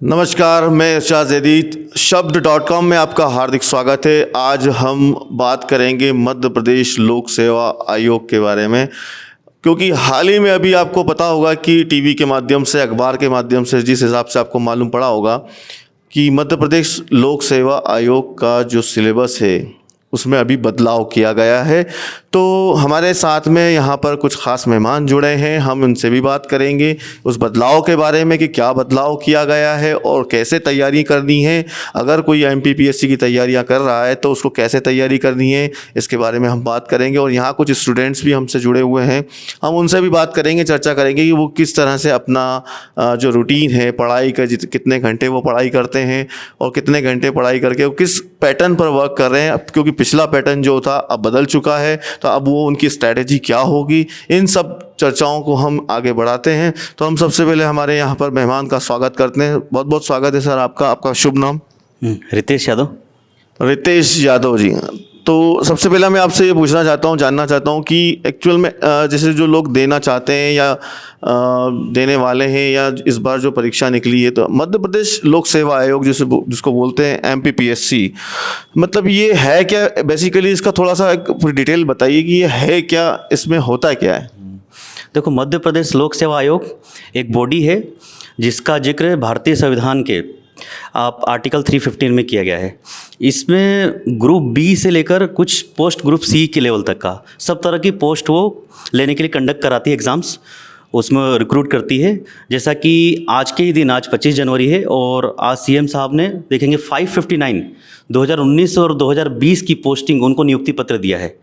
नमस्कार, मैं इरशाद ज़ैदी। शब्द.com में आपका हार्दिक स्वागत है। आज हम बात करेंगे मध्य प्रदेश लोक सेवा आयोग के बारे में, क्योंकि हाल ही में अभी आपको पता होगा कि टीवी के माध्यम से, अखबार के माध्यम से, जिस हिसाब से आपको मालूम पड़ा होगा कि मध्य प्रदेश लोक सेवा आयोग का जो सिलेबस है उसमें अभी बदलाव किया गया है। तो हमारे साथ में यहाँ पर कुछ ख़ास मेहमान जुड़े हैं, हम उनसे भी बात करेंगे उस बदलाव के बारे में कि क्या बदलाव किया गया है और कैसे तैयारी करनी है। अगर कोई एमपीपीएससी की तैयारियाँ कर रहा है तो उसको कैसे तैयारी करनी है, इसके बारे में हम बात करेंगे। और यहाँ कुछ स्टूडेंट्स भी हमसे जुड़े हुए हैं, हम उनसे भी बात करेंगे, चर्चा करेंगे कि वो किस तरह से अपना जो रूटीन है पढ़ाई का, कितने घंटे वो पढ़ाई करते हैं और कितने घंटे पढ़ाई करके वो किस पैटर्न पर वर्क कर रहे हैं। अब क्योंकि पिछला पैटर्न जो था अब बदल चुका है, तो अब वो उनकी स्ट्रैटेजी क्या होगी, इन सब चर्चाओं को हम आगे बढ़ाते हैं। तो हम सबसे पहले हमारे यहाँ पर मेहमान का स्वागत करते हैं। बहुत बहुत स्वागत है सर आपका। आपका शुभ नाम? रितेश यादव। रितेश यादव जी। तो सबसे पहले मैं आपसे ये पूछना चाहता हूँ, जानना चाहता हूँ कि एक्चुअल में जैसे जो लोग देना चाहते हैं या देने वाले हैं, या इस बार जो परीक्षा निकली है, तो मध्य प्रदेश लोक सेवा आयोग जिसको बोलते हैं एमपीपीएससी, मतलब ये है क्या बेसिकली? इसका थोड़ा सा एक डिटेल बताइए कि ये है क्या, इसमें होता क्या है? देखो, मध्य प्रदेश लोक सेवा आयोग एक बॉडी है जिसका जिक्र भारतीय संविधान के आप आर्टिकल 315 में किया गया है। इसमें ग्रुप बी से लेकर कुछ पोस्ट ग्रुप सी के लेवल तक का सब तरह की पोस्ट वो लेने के लिए कंडक्ट कराती है एग्ज़ाम्स, उसमें रिक्रूट करती है। जैसा कि आज के ही दिन, आज 25 जनवरी है और आज सीएम साहब ने देखेंगे 559 2019 और 2020 की पोस्टिंग उनको नियुक्ति पत्र दिया है।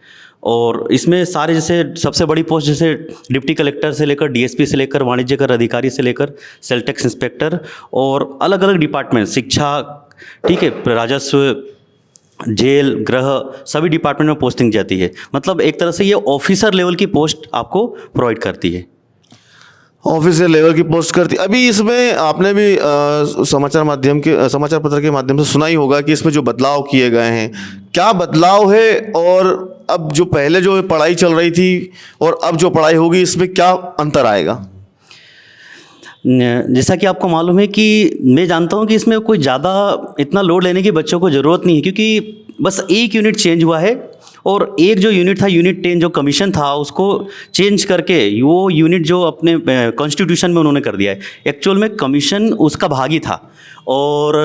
और इसमें सारे, जैसे सबसे बड़ी पोस्ट जैसे डिप्टी कलेक्टर से लेकर डीएसपी से लेकर वाणिज्य कर अधिकारी से लेकर सेल टैक्स इंस्पेक्टर और अलग अलग डिपार्टमेंट, शिक्षा, ठीक है, राजस्व, जेल, गृह, सभी डिपार्टमेंट में पोस्टिंग जाती है। मतलब एक तरह से ये ऑफिसर लेवल की पोस्ट आपको प्रोवाइड करती है। ऑफिसर लेवल की पोस्ट करती। अभी इसमें आपने भी समाचार पत्र के माध्यम से सुना ही होगा कि इसमें जो बदलाव किए गए हैं, क्या बदलाव है, और अब जो पहले जो पढ़ाई चल रही थी और अब जो पढ़ाई होगी, इसमें क्या अंतर आएगा? जैसा कि आपको मालूम है कि मैं जानता हूं कि इसमें कोई ज़्यादा इतना लोड लेने की बच्चों को ज़रूरत नहीं है, क्योंकि बस एक यूनिट चेंज हुआ है और एक जो यूनिट था, यूनिट 10 जो कमीशन था, उसको चेंज करके वो यूनिट जो अपने कॉन्स्टिट्यूशन में उन्होंने कर दिया है। एक्चुअल में कमीशन उसका भाग ही था। और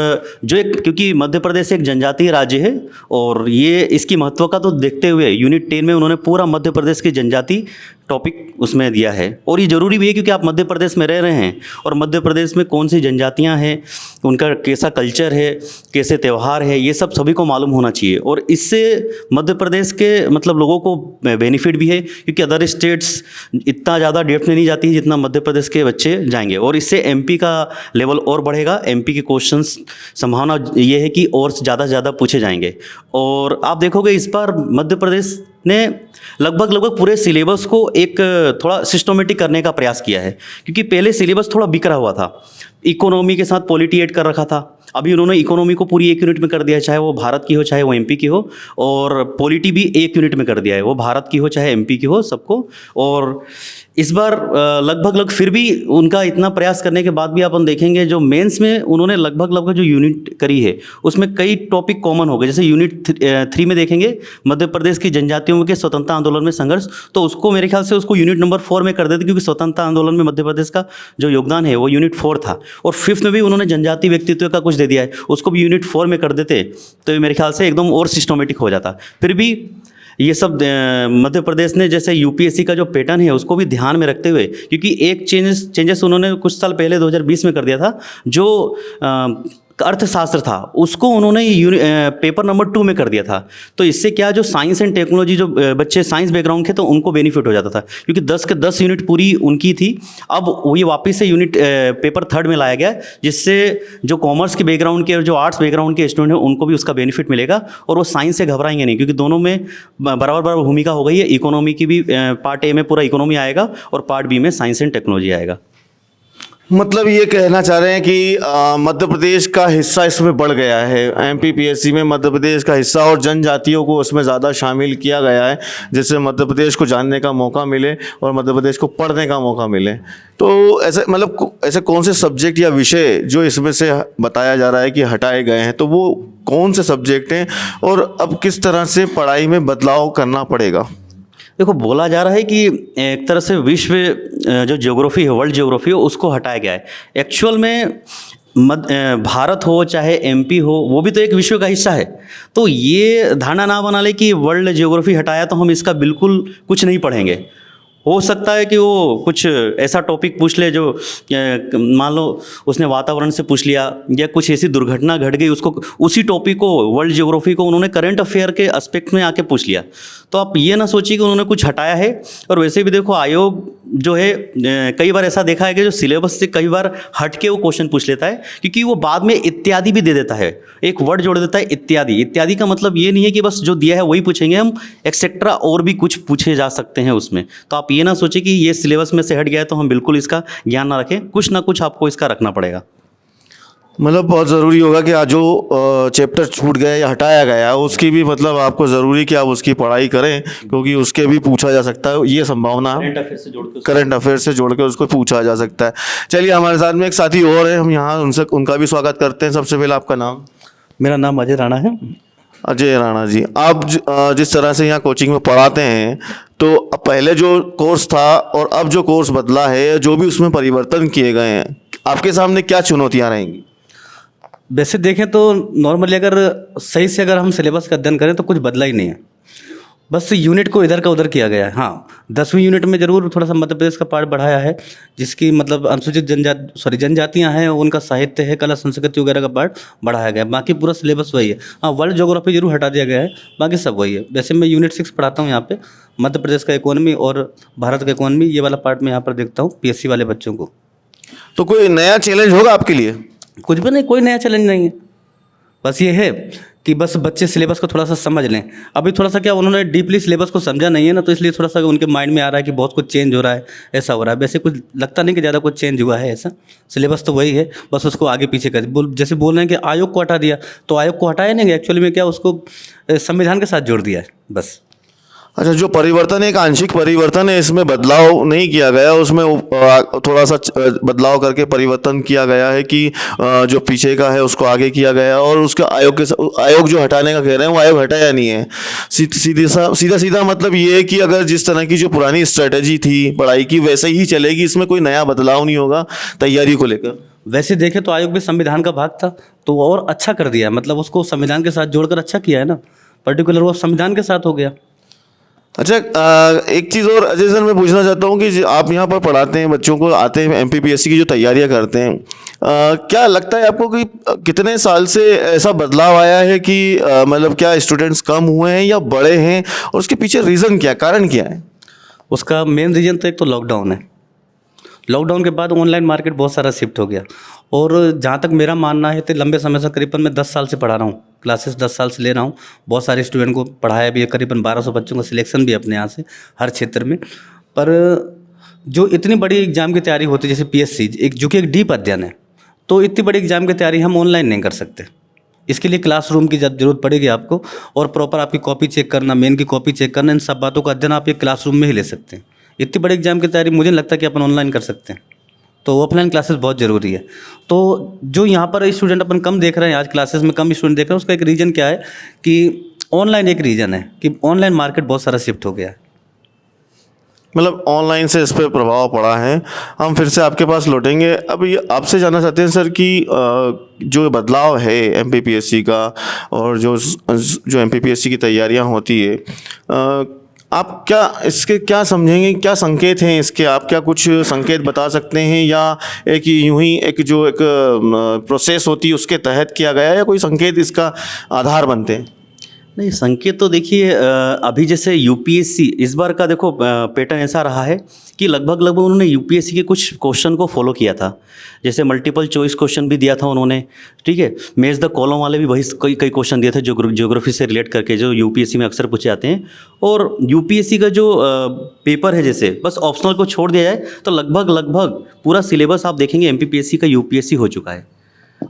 जो एक, क्योंकि मध्य प्रदेश एक जनजातीय राज्य है और ये इसकी महत्व का तो देखते हुए यूनिट 10 में उन्होंने पूरा मध्य प्रदेश की जनजाति टॉपिक उसमें दिया है। और ये ज़रूरी भी है क्योंकि आप मध्य प्रदेश में रह रहे हैं और मध्य प्रदेश में कौन सी जनजातियां हैं, उनका कैसा कल्चर है, कैसे त्यौहार है, ये सब सभी को मालूम होना चाहिए। और इससे मध्य प्रदेश के मतलब लोगों को बेनिफिट भी है, क्योंकि अदर स्टेट्स इतना ज़्यादा डेप्थ में नहीं जाती है जितना मध्य प्रदेश के बच्चे जाएंगे। और इससे एमपी का लेवल और बढ़ेगा। एमपी के क्वेश्चंस संभावना ये है कि और ज़्यादा से ज़्यादा पूछे जाएंगे। और आप देखोगे इस बार मध्य प्रदेश ने लगभग पूरे सिलेबस को एक थोड़ा सिस्टमेटिक करने का प्रयास किया है, क्योंकि पहले सिलेबस थोड़ा बिखरा हुआ था। इकोनॉमी के साथ पॉलिटी ऐड कर रखा था, अभी उन्होंने इकोनॉमी को पूरी एक यूनिट में कर दिया है, चाहे वो भारत की हो चाहे वो एमपी की हो। और पॉलिटी भी एक यूनिट में कर दिया है, वो भारत की हो चाहे एमपी की हो, सबको। और इस बार लगभग फिर भी उनका इतना प्रयास करने के बाद भी अपन देखेंगे जो मेंस में उन्होंने लगभग जो यूनिट करी है उसमें कई टॉपिक कॉमन हो गए। जैसे यूनिट 3 में देखेंगे मध्य प्रदेश की जनजातियों के स्वतंत्रता आंदोलन में संघर्ष, तो उसको मेरे ख्याल से उसको यूनिट नंबर 4 में कर देते, क्योंकि स्वतंत्रता आंदोलन में मध्य प्रदेश का जो योगदान है वो यूनिट 4 था। और 5th में भी उन्होंने जनजाति व्यक्तित्व का कुछ दे दिया है, उसको भी यूनिट 4 में कर देते तो मेरे ख्याल से एकदम और सिस्टमेटिक हो जाता। फिर भी ये सब मध्य प्रदेश ने जैसे यूपीएससी का जो पैटर्न है उसको भी ध्यान में रखते हुए, क्योंकि एक चेंजेस उन्होंने कुछ साल पहले 2020 में कर दिया था, जो अर्थशास्त्र था उसको उन्होंने पेपर नंबर 2 में कर दिया था। तो इससे क्या, जो साइंस एंड टेक्नोलॉजी जो बच्चे साइंस बैकग्राउंड के तो उनको बेनिफिट हो जाता था, क्योंकि 10 के 10 यूनिट पूरी उनकी थी। अब वो ये वापस से यूनिट पेपर 3rd में लाया गया, जिससे जो कॉमर्स के बैकग्राउंड के और जो आर्ट्स बैकग्राउंड के स्टूडेंट हैं उनको भी उसका बेनिफिट मिलेगा और वो साइंस से घबराएंगे नहीं, क्योंकि दोनों में बराबर भूमिका हो गई है। इकोनॉमी की भी पार्ट ए में पूरा इकोनॉमी आएगा और पार्ट बी में साइंस एंड टेक्नोलॉजी आएगा। मतलब ये कहना चाह रहे हैं कि मध्य प्रदेश का हिस्सा इसमें बढ़ गया है, एमपीपीएससी में मध्य प्रदेश का हिस्सा और जनजातियों को उसमें ज़्यादा शामिल किया गया है, जिससे मध्य प्रदेश को जानने का मौका मिले और मध्य प्रदेश को पढ़ने का मौका मिले। तो ऐसे मतलब ऐसे कौन से सब्जेक्ट या विषय जो इसमें से बताया जा रहा है कि हटाए गए हैं, तो वो कौन से सब्जेक्ट हैं और अब किस तरह से पढ़ाई में बदलाव करना पड़ेगा? देखो, बोला जा रहा है कि एक तरह से विश्व जो ज्योग्राफी है, वर्ल्ड ज्योग्राफी हो, उसको हटाया गया है। एक्चुअल में भारत हो चाहे एमपी हो, वो भी तो एक विश्व का हिस्सा है। तो ये धारणा ना बना ले कि वर्ल्ड ज्योग्राफी हटाया तो हम इसका बिल्कुल कुछ नहीं पढ़ेंगे। हो सकता है कि वो कुछ ऐसा टॉपिक पूछ ले जो मान लो उसने वातावरण से पूछ लिया, या कुछ ऐसी दुर्घटना घट गई, उसको उसी टॉपिक को, वर्ल्ड ज्योग्राफी को उन्होंने करंट अफेयर के एस्पेक्ट में आके पूछ लिया। तो आप ये ना सोचिए कि उन्होंने कुछ हटाया है। और वैसे भी देखो, आयोग जो है कई बार ऐसा देखा है कि जो सिलेबस से कई बार हट के वो क्वेश्चन पूछ लेता है, क्योंकि वो बाद में इत्यादि भी दे देता है, एक वर्ड जोड़ देता है इत्यादि। इत्यादि का मतलब ये नहीं है कि बस जो दिया है वही पूछेंगे हम, एक्सेट्रा और भी कुछ पूछे जा सकते हैं उसमें। तो आप ये ना सोचिए कि ये सिलेबस में से हट गया है तो हम बिल्कुल इसका ज्ञान ना रखें, कुछ ना कुछ आपको इसका रखना पड़ेगा। मतलब बहुत ज़रूरी होगा कि आज जो चैप्टर छूट गया या हटाया गया है उसकी भी मतलब आपको ज़रूरी कि आप उसकी पढ़ाई करें, क्योंकि उसके भी पूछा जा सकता है, ये संभावना करंट अफेयर से जोड़ के उसको पूछा जा सकता है। चलिए, हमारे साथ में एक साथी और है, हम यहाँ उनका भी स्वागत करते हैं। सबसे पहले आपका नाम? मेरा नाम अजय राणा है। अजय राणा जी, आप जिस तरह से यहाँ कोचिंग में पढ़ाते हैं, तो पहले जो कोर्स था और अब जो कोर्स बदला है, जो भी उसमें परिवर्तन किए गए हैं, आपके सामने क्या चुनौतियाँ रहेंगी? वैसे देखें तो नॉर्मली अगर सही से अगर हम सिलेबस का अध्ययन करें तो कुछ बदला ही नहीं है, बस यूनिट को इधर का उधर किया गया है। हाँ, 10वीं यूनिट में ज़रूर थोड़ा सा मध्य प्रदेश का पार्ट बढ़ाया है, जिसकी मतलब अनुसूचित जनजातियाँ हैं, उनका साहित्य है, कला संस्कृति वगैरह का पार्ट बढ़ाया गया है। बाकी पूरा सिलेबस वही है। हाँ, वर्ल्ड ज्योग्राफी जरूर हटा दिया गया है, बाकी सब वही है। वैसे मैं यूनिट 6 पढ़ाता हूँ यहाँ पे, मध्य प्रदेश का इकोनॉमी और भारत का इकोनॉमी, ये वाला पार्ट मैं यहाँ पर देखता हूँ पीएससी वाले बच्चों को। तो कोई नया चैलेंज होगा आपके लिए? कुछ भी नहीं, कोई नया चैलेंज नहीं है। बस ये है कि बस बच्चे सिलेबस को थोड़ा सा समझ लें। अभी थोड़ा सा क्या उन्होंने डीपली सिलेबस को समझा नहीं है ना, तो इसलिए थोड़ा सा उनके माइंड में आ रहा है कि बहुत कुछ चेंज हो रहा है, ऐसा हो रहा है। वैसे कुछ लगता नहीं कि ज़्यादा कुछ चेंज हुआ है, ऐसा सिलेबस तो वही है, बस उसको आगे पीछे कर जैसे बोल रहे हैं कि आयोग को हटा दिया, तो आयोग को हटाया नहीं, एक्चुअली में क्या उसको संविधान के साथ जोड़ दिया है बस। अच्छा, जो परिवर्तन, एक आंशिक परिवर्तन है, इसमें बदलाव नहीं किया गया, उसमें थोड़ा सा बदलाव करके परिवर्तन किया गया है कि जो पीछे का है उसको आगे किया गया, और उसका आयोग जो हटाने का कह रहे हैं वो आयोग हटाया नहीं है। सीधा मतलब ये है कि अगर जिस तरह की जो पुरानी स्ट्रेटजी थी पढ़ाई की वैसे ही चलेगी, इसमें कोई नया बदलाव नहीं होगा तैयारी को लेकर। वैसे देखें तो आयोग भी संविधान का भाग था, तो वो और अच्छा कर दिया, मतलब उसको संविधान के साथ जोड़कर अच्छा किया है ना, पर्टिकुलर वो संविधान के साथ हो गया। अच्छा, एक चीज़ और अजय सर मैं पूछना चाहता हूँ कि आप यहाँ पर पढ़ाते हैं बच्चों को, आते हैं एमपीपीएससी की जो तैयारियाँ करते हैं, क्या लगता है आपको कि कितने साल से ऐसा बदलाव आया है कि मतलब क्या स्टूडेंट्स कम हुए हैं या बढ़े हैं, और उसके पीछे रीज़न क्या, कारण क्या है? उसका मेन रीज़न तो एक तो लॉकडाउन है। लॉकडाउन के बाद ऑनलाइन मार्केट बहुत सारा शिफ्ट हो गया, और जहाँ तक मेरा मानना है तो लंबे समय से, करीबन मैं 10 साल से पढ़ा रहा हूँ, क्लासेस 10 साल से ले रहा हूँ, बहुत सारे स्टूडेंट को पढ़ाया भी है, करीबन 1200 बच्चों का सिलेक्शन भी है अपने यहाँ से हर क्षेत्र में। पर जो इतनी बड़ी एग्ज़ाम की तैयारी होती है जैसे पीएससी, जो कि एक डीप अध्ययन है, तो इतनी बड़ी एग्ज़ाम की तैयारी हम ऑनलाइन नहीं कर सकते। इसके लिए क्लासरूम की ज़रूरत पड़ेगी आपको, और प्रॉपर आपकी कॉपी चेक करना, मेन की कॉपी चेक करना, इन सब बातों का अध्ययन आप एक क्लासरूम में ही ले सकते हैं। इतनी बड़ी एग्जाम की तैयारी मुझे नहीं लगता कि अपन ऑनलाइन कर सकते हैं, तो ऑफलाइन क्लासेस बहुत ज़रूरी है। तो जो यहाँ पर स्टूडेंट अपन कम देख रहे हैं, आज क्लासेस में कम स्टूडेंट देख रहे हैं, उसका एक रीज़न क्या है कि ऑनलाइन एक रीज़न है कि ऑनलाइन मार्केट बहुत सारा शिफ्ट हो गया है। मतलब ऑनलाइन से इस पर प्रभाव पड़ा है। हम फिर से आपके पास लौटेंगे। अभी आपसे जानना चाहते हैं सर कि जो बदलाव है एमपीपीएससी का, और जो एमपीपीएससी की तैयारियां होती है, आप क्या इसके क्या समझेंगे, क्या संकेत हैं इसके? आप क्या कुछ संकेत बता सकते हैं, या एक यूं ही एक प्रोसेस होती है उसके तहत किया गया है, या कोई संकेत इसका आधार बनते हैं? नहीं, संकेत तो देखिए अभी जैसे यूपीएससी इस बार का देखो पैटर्न ऐसा रहा है कि लगभग उन्होंने यूपीएससी के कुछ क्वेश्चन को फॉलो किया था। जैसे मल्टीपल चॉइस क्वेश्चन भी दिया था उन्होंने, ठीक है। मैच द कॉलम वाले भी वही कई क्वेश्चन दिए थे ज्योग्राफी से रिलेट करके, जो यूपीएससी में अक्सर पूछे जाते हैं। और यूपीएससी का जो पेपर है, जैसे बस ऑप्शनल को छोड़ दिया जाए तो लगभग पूरा सिलेबस आप देखेंगे एमपीपीएससी का यूपीएससी हो चुका है।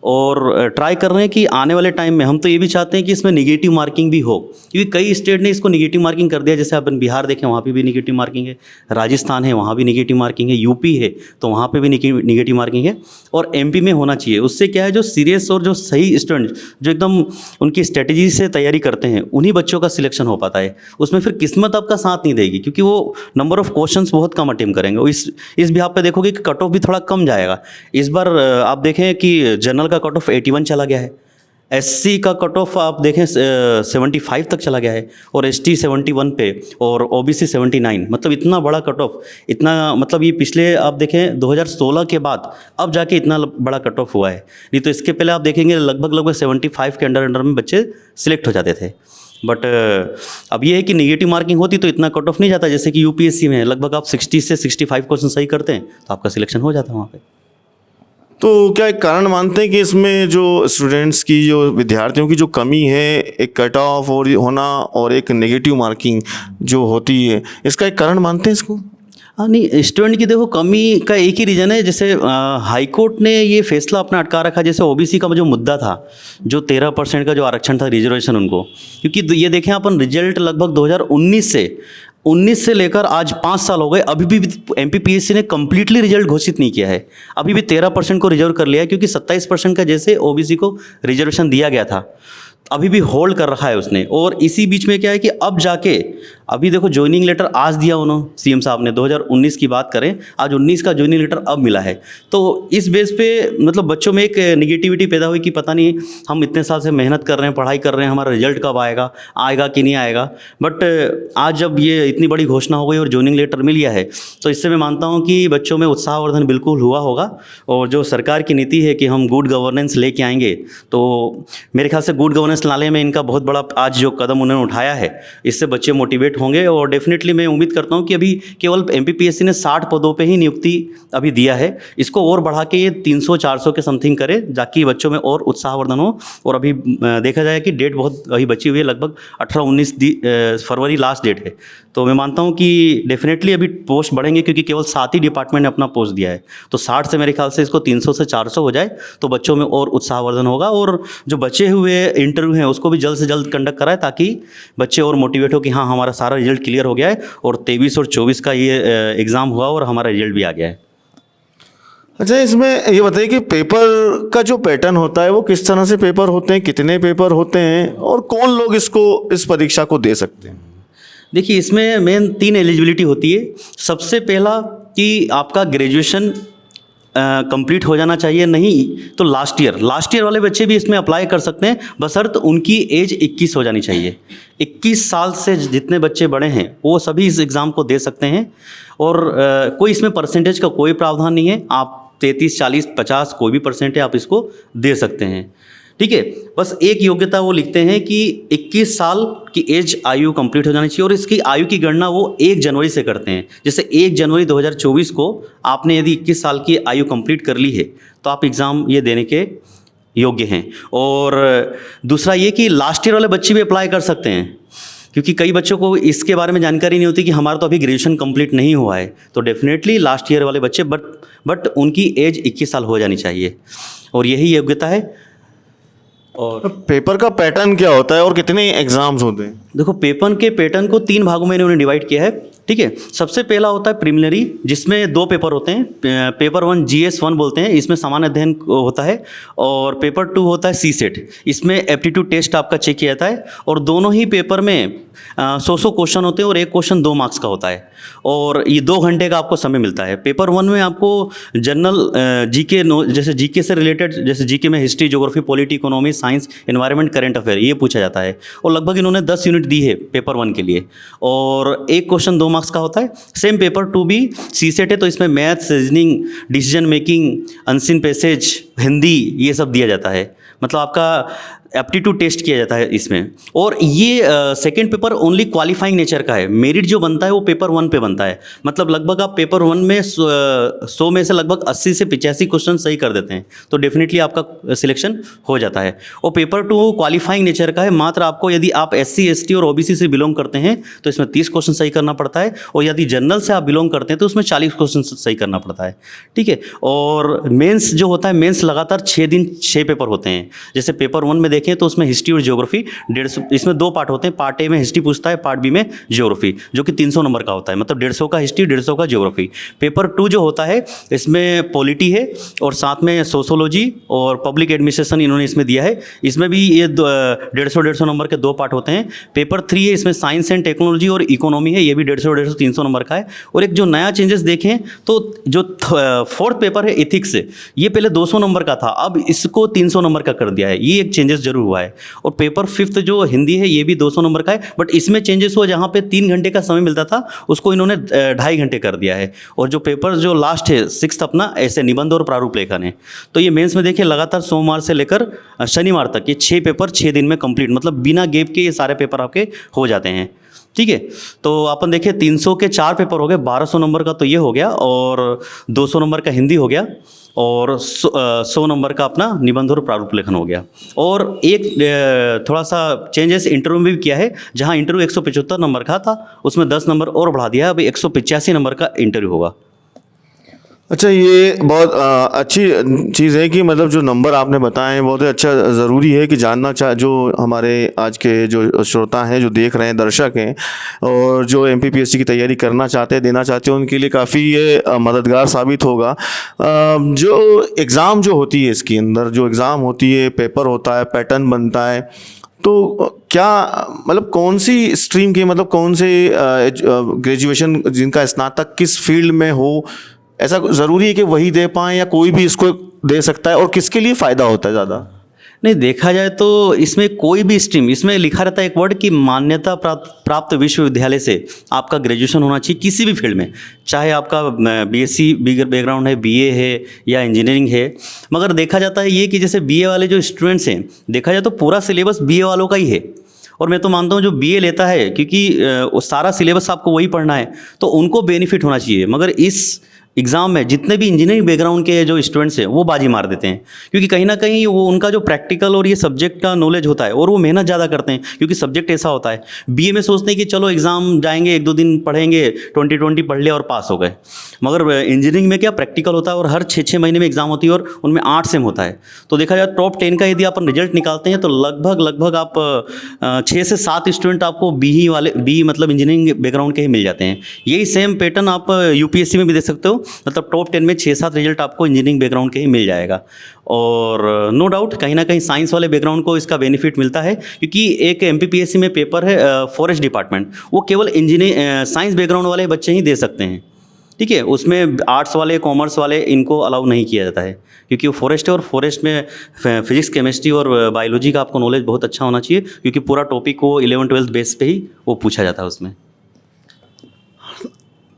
और ट्राई कर रहे हैं कि आने वाले टाइम में हम तो ये भी चाहते हैं कि इसमें निगेटिव मार्किंग भी हो, क्योंकि कई स्टेट ने इसको निगेटिव मार्किंग कर दिया। जैसे अपन बिहार देखें, वहाँ पे भी निगेटिव मार्किंग है, राजस्थान है वहाँ भी निगेटिव मार्किंग है, यूपी है तो वहाँ पे भी निगेटिव मार्किंग है, और एमपी में होना चाहिए। उससे क्या है, जो सीरियस और जो सही स्टूडेंट जो एकदम उनकी स्ट्रेटजी से तैयारी करते हैं उन्हीं बच्चों का सिलेक्शन हो पाता है। उसमें फिर किस्मत आपका साथ नहीं देगी, क्योंकि वो नंबर ऑफ क्वेश्चंस बहुत कम अटेम्प्ट करेंगे। और इस भी आप पे देखोगे कि कट ऑफ भी थोड़ा कम जाएगा। इस बार आप देखें कि जनरल का कट ऑफ 81 चला गया है, एससी का कट ऑफ आप देखें 75 तक चला गया है, और एसटी 71 पे, और ओबीसी 79। मतलब इतना बड़ा कट ऑफ, इतना मतलब ये पिछले आप देखें 2016 के बाद अब जाके इतना बड़ा कट ऑफ हुआ है। नहीं तो इसके पहले आप देखेंगे लगभग 75 के अंडर में बच्चे सिलेक्ट हो जाते थे। बट अब ये है कि नेगेटिव मार्किंग होती तो इतना कट ऑफ नहीं जाता, जैसे कि यूपीएससी में लगभग आप 60 से 65 क्वेश्चन सही करते हैं तो आपका सिलेक्शन हो जाता है वहाँ पे। तो क्या एक कारण मानते हैं कि इसमें जो स्टूडेंट्स की, जो विद्यार्थियों की जो कमी है, एक कट ऑफ और होना और एक नेगेटिव मार्किंग जो होती है, इसका एक कारण मानते हैं इसको? हाँ, नहीं, स्टूडेंट की देखो कमी का एक ही रीज़न है। जैसे हाई कोर्ट ने ये फैसला अपना अटका रखा, जैसे ओबीसी का जो मुद्दा था, जो 13% का जो आरक्षण था रिजर्वेशन उनको, क्योंकि ये देखें अपन रिजल्ट लगभग 2019 से लेकर आज 5 साल हो गए, अभी भी एमपीपीएससी ने कम्प्लीटली रिजल्ट घोषित नहीं किया है। अभी भी 13% को रिजर्व कर लिया है, क्योंकि 27% का जैसे ओबीसी को रिजर्वेशन दिया गया था अभी भी होल्ड कर रखा है उसने। और इसी बीच में क्या है कि अब जाके अभी देखो ज्वाइनिंग लेटर आज दिया उन्होंने, सीएम साहब ने 2019 की बात करें, आज 19 का ज्वाइनिंग लेटर अब मिला है। तो इस बेस पे मतलब बच्चों में एक नेगेटिविटी पैदा हुई कि पता नहीं हम इतने साल से मेहनत कर रहे हैं, पढ़ाई कर रहे हैं, हमारा रिजल्ट कब आएगा कि नहीं आएगा। बट आज जब ये इतनी बड़ी घोषणा हो गई और ज्वाइनिंग लेटर मिल गया है, तो इससे मैं मानता हूँ कि बच्चों में उत्साहवर्धन बिल्कुल हुआ होगा। और जो सरकार की नीति है कि हम गुड गवर्नेंस लेके आएंगे, तो मेरे ख्याल से गुड गवर्नेंस लाने में इनका बहुत बड़ा आज जो कदम उन्होंने उठाया है, इससे बच्चे मोटिवेट होंगे। और डेफिनेटली मैं उम्मीद करता हूं कि अभी केवल एमपीपीएससी ने 60 पदों पे ही नियुक्ति अभी दिया है, इसको और बढ़ा के ये 300-400 के समथिंग करे, ताकि बच्चों में और उत्साहवर्धन हो। और अभी देखा जाए कि डेट बहुत अभी बची हुई है, लगभग 18-19 फरवरी लास्ट डेट है। तो मैं मानता हूं कि डेफिनेटली अभी पोस्ट बढ़ेंगे, क्योंकि केवल 7 ही डिपार्टमेंट ने अपना पोस्ट दिया है। तो 60 से मेरे ख्याल से इसको 300 से 400 हो जाए तो बच्चों में और उत्साहवर्धन होगा। और जो बचे हुए इंटरव्यू हैं उसको भी जल्द से जल्द कंडक्ट कराए, ताकि बच्चे और मोटिवेट हो कि हाँ हमारा सारा रिजल्ट क्लियर हो गया है और 23 और 24 का ये एग्ज़ाम हुआ और हमारा रिजल्ट भी आ गया है। अच्छा, इसमें ये बताइए कि पेपर का जो पैटर्न होता है वो किस तरह से पेपर होते हैं, कितने पेपर होते हैं, और कौन लोग इस परीक्षा को दे सकते हैं? देखिए, इसमें मेन 3 एलिजिबिलिटी होती है। सबसे पहला कि आपका ग्रेजुएशन कंप्लीट हो जाना चाहिए, नहीं तो लास्ट ईयर वाले बच्चे भी इसमें अप्लाई कर सकते हैं, बशर्त उनकी एज 21 हो जानी चाहिए। 21 साल से जितने बच्चे बड़े हैं वो सभी इस एग्ज़ाम को दे सकते हैं। और कोई इसमें परसेंटेज का कोई प्रावधान नहीं है, आप 33, 40, 50 कोई भी परसेंट है आप इसको दे सकते हैं, ठीक है। बस एक योग्यता वो लिखते हैं कि 21 साल की एज आयु कंप्लीट हो जानी चाहिए, और इसकी आयु की गणना वो 1 जनवरी से करते हैं। जैसे 1 जनवरी 2024 को आपने यदि 21 साल की आयु कंप्लीट कर ली है तो आप एग्ज़ाम ये देने के योग्य हैं। और दूसरा ये कि लास्ट ईयर वाले बच्चे भी अप्लाई कर सकते हैं, क्योंकि कई बच्चों को इसके बारे में जानकारी नहीं होती कि हमारा तो अभी ग्रेजुएशन कंप्लीट नहीं हुआ है। तो डेफिनेटली लास्ट ईयर वाले बच्चे बट उनकी एज 21 साल हो जानी चाहिए, और यही योग्यता है। और पेपर का पैटर्न क्या होता है और कितने एग्जाम्स होते हैं? देखो, पेपर के पैटर्न को 3 भागों में इन्होंने डिवाइड किया है, ठीक है। सबसे पहला होता है प्रीलिमिनरी, जिसमें 2 पेपर होते हैं। पेपर 1 GS1 बोलते हैं, इसमें सामान्य अध्ययन होता है। और पेपर 2 होता है CSET, इसमें एप्टीट्यूड टेस्ट आपका चेक किया जाता है। और दोनों ही पेपर में 100 क्वेश्चन होते हैं, और एक क्वेश्चन 2 मार्क्स का होता है, और ये 2 घंटे का आपको समय मिलता है। पेपर 1 में आपको जनरल जीके जैसे जीके से रिलेटेड, जैसे जीके में history, geography, polity, economy, science, environment, current affair, ये पूछा जाता है। और लगभग इन्होंने 10 यूनिट दी है पेपर 1 के लिए, और एक क्वेश्चन 2 मार्क्स का होता है। सेम पेपर 2 भी CSET है, तो इसमें maths, reasoning, decision making, unseen passage, Hindi, ये सब दिया जाता है। मतलब आपका एप्टीट्यूड टेस्ट किया जाता है इसमें। और ये second paper only qualifying nature का है। मेरिट जो बनता है वो पेपर 1 पे बनता है। मतलब लगभग आप पेपर 1 में 100 में से लगभग 80 से 85 क्वेश्चन सही कर देते हैं तो डेफिनेटली आपका सिलेक्शन हो जाता है। और पेपर 2 क्वालिफाइंग नेचर का है। मात्र आपको यदि आप SC ST और OBC से बिलोंग करते हैं तो इसमें 30 क्वेश्चन सही करना पड़ता है, और यदि जनरल से आप बिलोंग करते हैं तो उसमें 40 क्वेश्चन सही करना पड़ता है। ठीक है। और मेंस जो होता है, मेंस लगातार 6 दिन 6 पेपर होते हैं। जैसे पेपर 1 में देखें तो उसमें हिस्ट्री और ज्योग्राफी 150, इसमें 2 पार्ट होते हैं। पार्ट ए में हिस्ट्री पूछता है, पार्ट बी में ज्योग्राफी, जो कि 300 नंबर का होता है। मतलब 150 का हिस्ट्री, 150 का ज्योग्राफी। पेपर 2 जो होता है इसमें पॉलिटी है और साथ में सोशोलॉजी और पब्लिक एडमिनिस्ट्रेशन इन्होंने इसमें दिया है। इसमें भी ये 150 नंबर के 2 पार्ट होते हैं। पेपर 3 है, इसमें साइंस एंड टेक्नोलॉजी और इकोनॉमी है। ये भी 150 300 नंबर का है। और एक जो नया चेंजेस देखें तो जो 4th पेपर है एथिक्स, ये पहले 200 नंबर का था, अब इसको 300 नंबर का कर दिया है। ये एक चेंजेस जरूर हुआ है। और पेपर 5th जो हिंदी है ये भी 200 नंबर का है, बट इसमें चेंजेस हुआ, जहाँ पे 3 घंटे का समय मिलता था उसको इन्होंने 2.5 घंटे कर दिया है। और जो पेपर जो लास्ट है 6th अपना, ऐसे निबंध और प्रारूप लेखन है। तो ये मेंस में देखिए लगातार सोमवार से लेकर शनिवार तक ये 6 पेपर 6 दिन में कंप्लीट, मतलब बिना गैप के ये सारे पेपर आपके हो जाते हैं। ठीक है। तो अपन देखिए 300 के 4 पेपर हो गए, 1200 नंबर का तो ये हो गया, और 200 नंबर का हिंदी हो गया, और 100 नंबर का अपना निबंध और प्रारूप लेखन हो गया। और एक थोड़ा सा चेंजेस इंटरव्यू में भी किया है, जहां इंटरव्यू 175 नंबर का था उसमें 10 नंबर और बढ़ा दिया है, अभी 185 नंबर का इंटरव्यू होगा। अच्छा, ये बहुत अच्छी चीज़ है कि मतलब जो नंबर आपने बताए हैं बहुत ही अच्छा, ज़रूरी है कि जानना जो हमारे आज के जो श्रोता हैं, जो देख रहे हैं, दर्शक हैं, और जो MPPSC की तैयारी करना चाहते हैं, देना चाहते हैं, उनके लिए काफ़ी ये मददगार साबित होगा। जो एग्ज़ाम जो होती है, इसके अंदर जो एग्ज़ाम होती है, पेपर होता है, पैटर्न बनता है, तो क्या मतलब कौन सी स्ट्रीम के, मतलब कौन से ग्रेजुएशन जिनका स्नातक किस फील्ड में हो, ऐसा ज़रूरी है कि वही दे पाएँ या कोई भी इसको दे सकता है, और किसके लिए फ़ायदा होता है ज़्यादा? नहीं, देखा जाए तो इसमें कोई भी स्ट्रीम, इसमें लिखा रहता है एक वर्ड कि मान्यता प्राप्त विश्वविद्यालय से आपका ग्रेजुएशन होना चाहिए किसी भी फील्ड में, चाहे आपका BSc बैकग्राउंड है, BA है या इंजीनियरिंग है। मगर देखा जाता है ये कि जैसे BA वाले जो स्टूडेंट्स हैं, देखा जाए तो पूरा सिलेबस BA वालों का ही है। और मैं तो मानता हूँ जो BA लेता है, क्योंकि वो सारा सिलेबस आपको वही पढ़ना है, तो उनको बेनिफिट होना चाहिए। मगर इस एग्ज़ाम में जितने भी इंजीनियरिंग बैकग्राउंड के जो स्टूडेंट्स हैं वो बाजी मार देते हैं, क्योंकि कहीं ना कहीं वो उनका जो प्रैक्टिकल और ये सब्जेक्ट का नॉलेज होता है और वो मेहनत ज़्यादा करते हैं, क्योंकि सब्जेक्ट ऐसा होता है। BA में सोचते हैं कि चलो एग्ज़ाम जाएंगे, 1-2 दिन पढ़ेंगे, 20 पढ़ लिया और पास हो गए। मगर इंजीनियरिंग में क्या प्रैक्टिकल होता है और हर 6-6 महीने में एग्ज़ाम होती है और उनमें 8 सेम होता है। तो देखा जाए टॉप 10 का यदि अपन रिजल्ट निकालते हैं तो लगभग आप 6 से 7 स्टूडेंट आपको BE मतलब इंजीनियरिंग बैकग्राउंड के ही मिल जाते हैं। यही सेम पैटर्न आप UPSC में भी देख सकते हो, मतलब टॉप 10 में 6-7 रिजल्ट आपको इंजीनियरिंग बैकग्राउंड के ही मिल जाएगा। और नो डाउट कहीं ना कहीं साइंस वाले बैकग्राउंड को इसका बेनिफिट मिलता है, क्योंकि एक MPPSC में पेपर है फॉरेस्ट डिपार्टमेंट, वो केवल साइंस बैकग्राउंड वाले बच्चे ही दे सकते हैं। ठीक है। उसमें आर्ट्स वाले, कॉमर्स वाले, इनको अलाउ नहीं किया जाता है, क्योंकि वो फॉरेस्ट है और फॉरेस्ट में फिजिक्स, केमिस्ट्री और बायोलॉजी का आपको नॉलेज बहुत अच्छा होना चाहिए, क्योंकि पूरा टॉपिक को 11-12 बेस पे ही वो पूछा जाता है उसमें।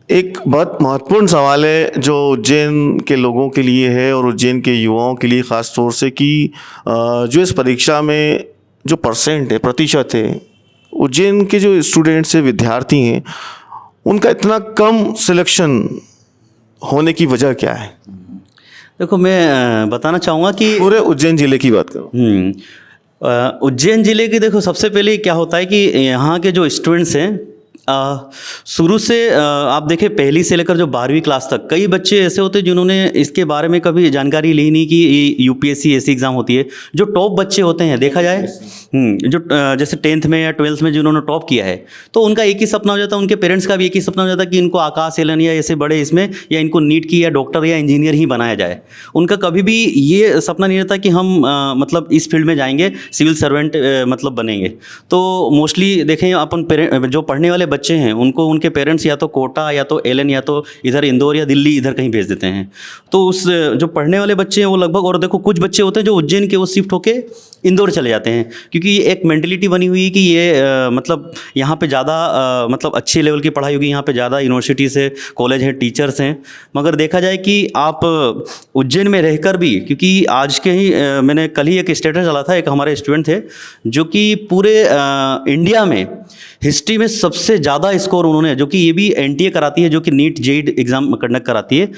एक बहुत महत्वपूर्ण सवाल है जो उज्जैन के लोगों के लिए है और उज्जैन के युवाओं के लिए ख़ास तौर से, कि जो इस परीक्षा में जो परसेंट है, प्रतिशत है, उज्जैन के जो स्टूडेंट्स हैं, विद्यार्थी हैं, उनका इतना कम सिलेक्शन होने की वजह क्या है? देखो, मैं बताना चाहूँगा कि पूरे उज्जैन ज़िले की बात करूँ। उज्जैन ज़िले की देखो, सबसे पहले क्या होता है कि यहाँ के जो स्टूडेंट्स हैं, शुरू से आप देखें 1ली से लेकर जो 12वीं क्लास तक कई बच्चे ऐसे होते हैं जिन्होंने इसके बारे में कभी जानकारी ली नहीं कि UPSC ऐसी एग्ज़ाम होती है। जो टॉप बच्चे होते हैं, देखा जाए जो जैसे 10th में या 12th में जिन्होंने टॉप किया है, तो उनका एक ही सपना हो जाता है, उनके पेरेंट्स का भी एक ही सपना हो जाता है कि इनको आकाश एलन या ऐसे बड़े इसमें, या इनको नीट की या डॉक्टर या इंजीनियर ही बनाया जाए। उनका कभी भी ये सपना नहीं रहता कि हम मतलब इस फील्ड में जाएंगे, सिविल सर्वेंट मतलब बनेंगे। तो मोस्टली देखें अपन जो पढ़ने वाले बच्चे हैं उनको उनके पेरेंट्स या तो कोटा या तो एलन या तो इधर इंदौर या दिल्ली इधर कहीं भेज देते हैं। तो उस जो पढ़ने वाले बच्चे हैं वो लगभग, और देखो कुछ बच्चे होते हैं जो उज्जैन के वो शिफ्ट होके इंदौर चले जाते हैं, क्योंकि एक मेंटलिटी बनी हुई है कि ये मतलब यहाँ पे ज़्यादा मतलब अच्छे लेवल की पढ़ाई होगी, यहाँ पे ज़्यादा यूनिवर्सिटीज़ है, कॉलेज हैं, टीचर्स हैं। मगर देखा जाए कि आप उज्जैन में रहकर भी, क्योंकि आज के ही मैंने कल ही एक स्टेटस डाला था, एक हमारे स्टूडेंट थे जो कि पूरे इंडिया में हिस्ट्री में सबसे ज़्यादा स्कोर उन्होंने, जो कि ये भी एनटीए कराती है, जो कि नीट जेईई एग्ज़ाम कंडक्ट कराती है,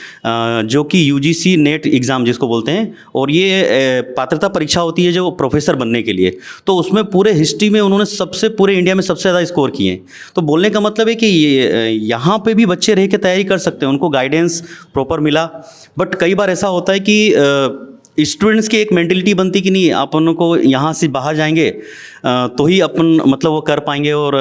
जो कि यूजीसी नेट एग्ज़ाम जिसको बोलते हैं, और ये पात्रता परीक्षा होती है जो प्रोफेसर बनने के लिए। तो उसमें पूरे हिस्ट्री में उन्होंने सबसे पूरे इंडिया में सबसे ज़्यादा स्कोर किए हैं। तो बोलने का मतलब है कि ये यहाँ पे भी बच्चे रह के तैयारी कर सकते हैं, उनको गाइडेंस प्रॉपर मिला। बट कई बार ऐसा होता है कि स्टूडेंट्स की एक मेंटलिटी बनती कि नहीं, अपन को यहाँ से बाहर जाएंगे तो ही अपन मतलब वो कर पाएंगे, और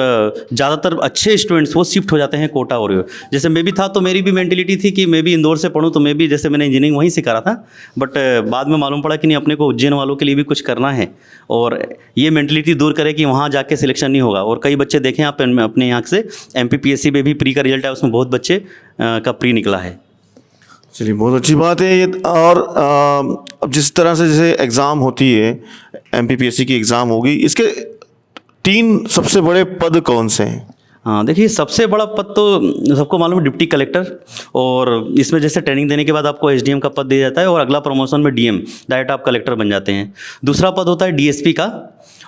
ज़्यादातर अच्छे स्टूडेंट्स वो शिफ्ट हो जाते हैं कोटा। और जैसे मैं भी था तो मेरी भी मेंटलिटी थी कि मैं भी इंदौर से पढ़ूँ, तो मैं भी जैसे मैंने इंजीनियरिंग वहीं से करा था। बट बाद में मालूम पड़ा कि नहीं, अपने को उज्जैन वालों के लिए भी कुछ करना है, और ये मेंटलिटी दूर करे कि वहाँ जाके सिलेक्शन नहीं होगा। और कई बच्चे देखें आप अपने यहाँ से MPPSC में भी प्री का रिजल्ट है, उसमें बहुत बच्चे का प्री निकला है। चलिए, बहुत अच्छी बात है ये। और अब जिस तरह से जैसे एग्ज़ाम होती है, MPPSC की एग्ज़ाम होगी, इसके 3 सबसे बड़े पद कौन से हैं? हाँ, देखिए सबसे बड़ा पद तो सबको मालूम है, डिप्टी कलेक्टर। और इसमें जैसे ट्रेनिंग देने के बाद आपको SDM का पद दिया जाता है, और अगला प्रमोशन में DM, डायरेक्ट आप कलेक्टर बन जाते हैं। दूसरा पद होता है DSP का,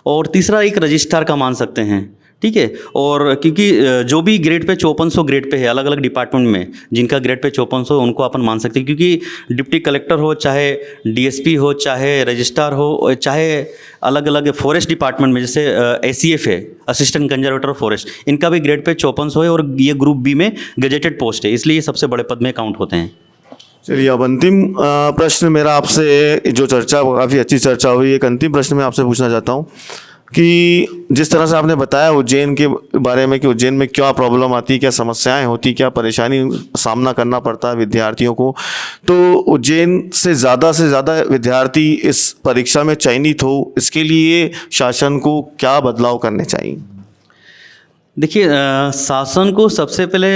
और तीसरा एक रजिस्ट्रार का मान सकते हैं, ठीक है। और क्योंकि जो भी ग्रेड पे 5400 ग्रेड पे है अलग अलग डिपार्टमेंट में, जिनका ग्रेड पे 5400 उनको अपन मान सकते हैं, क्योंकि डिप्टी कलेक्टर हो, चाहे DSP हो, चाहे रजिस्ट्रार हो, चाहे अलग अलग फॉरेस्ट डिपार्टमेंट में जैसे ACF है, असिस्टेंट कंजर्वेटर ऑफ फॉरेस्ट, इनका भी ग्रेड पे 5400 है, और ये ग्रुप B में गजेटेड पोस्ट है, इसलिए ये सबसे बड़े पद में काउंट होते हैं। चलिए, अब अंतिम प्रश्न मेरा आपसे, जो चर्चा काफ़ी अच्छी चर्चा हुई, एक अंतिम प्रश्न मैं आपसे पूछना चाहता हूँ कि जिस तरह से आपने बताया उज्जैन के बारे में कि उज्जैन में क्या प्रॉब्लम आती है, क्या समस्याएं होती, क्या परेशानी सामना करना पड़ता है विद्यार्थियों को, तो उज्जैन से ज़्यादा विद्यार्थी इस परीक्षा में चयनित हो, इसके लिए शासन को क्या बदलाव करने चाहिए? देखिए, शासन को सबसे पहले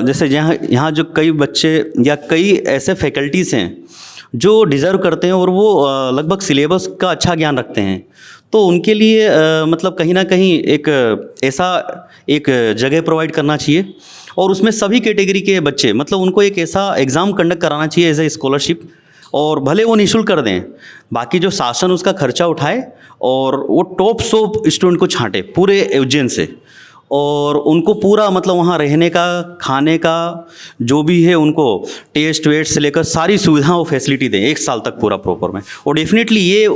जैसे यहाँ जो कई बच्चे या कई ऐसे फैकल्टीज़ हैं जो डिज़र्व करते हैं, और वो लगभग सिलेबस का अच्छा ज्ञान रखते हैं, तो उनके लिए मतलब कहीं ना कहीं एक ऐसा एक जगह प्रोवाइड करना चाहिए, और उसमें सभी कैटेगरी के बच्चे, मतलब उनको एक ऐसा एग्ज़ाम कंडक्ट कराना चाहिए एज ए स्कॉलरशिप, और भले वो निःशुल्क कर दें, बाकी जो शासन उसका खर्चा उठाए, और वो टॉप 100 स्टूडेंट को छांटे पूरे उज्जैन से, और उनको पूरा मतलब वहाँ रहने का, खाने का, जो भी है उनको टेस्ट वेट से लेकर सारी सुविधाएं वो फैसिलिटी दें 1 साल तक पूरा प्रॉपर में। और डेफिनेटली ये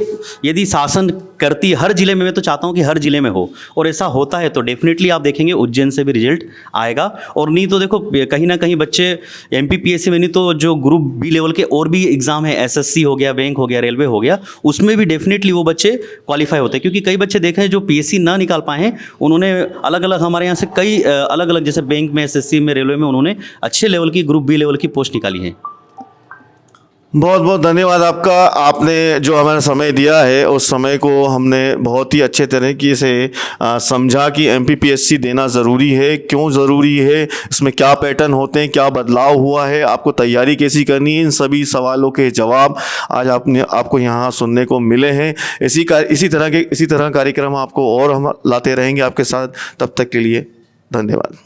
यदि शासन करती है हर ज़िले में, मैं तो चाहता हूँ कि हर ज़िले में हो, और ऐसा होता है तो डेफिनेटली आप देखेंगे उज्जैन से भी रिजल्ट आएगा। और नहीं तो देखो कहीं ना कहीं बच्चे MPPSC में नहीं तो जो ग्रुप B लेवल के और भी एग्ज़ाम है, SSC हो गया, बैंक हो गया, रेलवे हो गया, उसमें भी डेफिनेटली वो बच्चे क्वालिफाई होते हैं। क्योंकि कई बच्चे देखे हैं जो PSC ना निकाल पाए हैं, उन्होंने अलग अलग हमारे यहाँ से कई अलग अलग जैसे बैंक में, SSC में, रेलवे में उन्होंने अच्छे लेवल की ग्रुप B लेवल की पोस्ट निकाली है। बहुत बहुत धन्यवाद आपका। आपने जो हमारा समय दिया है उस समय को हमने बहुत ही अच्छे तरीके से समझा कि MPPSC देना ज़रूरी है, क्यों ज़रूरी है, इसमें क्या पैटर्न होते हैं, क्या बदलाव हुआ है, आपको तैयारी कैसी करनी है, इन सभी सवालों के जवाब आज आपको यहाँ सुनने को मिले हैं। इसी तरह कार्यक्रम आपको और हम लाते रहेंगे आपके साथ। तब तक के लिए धन्यवाद।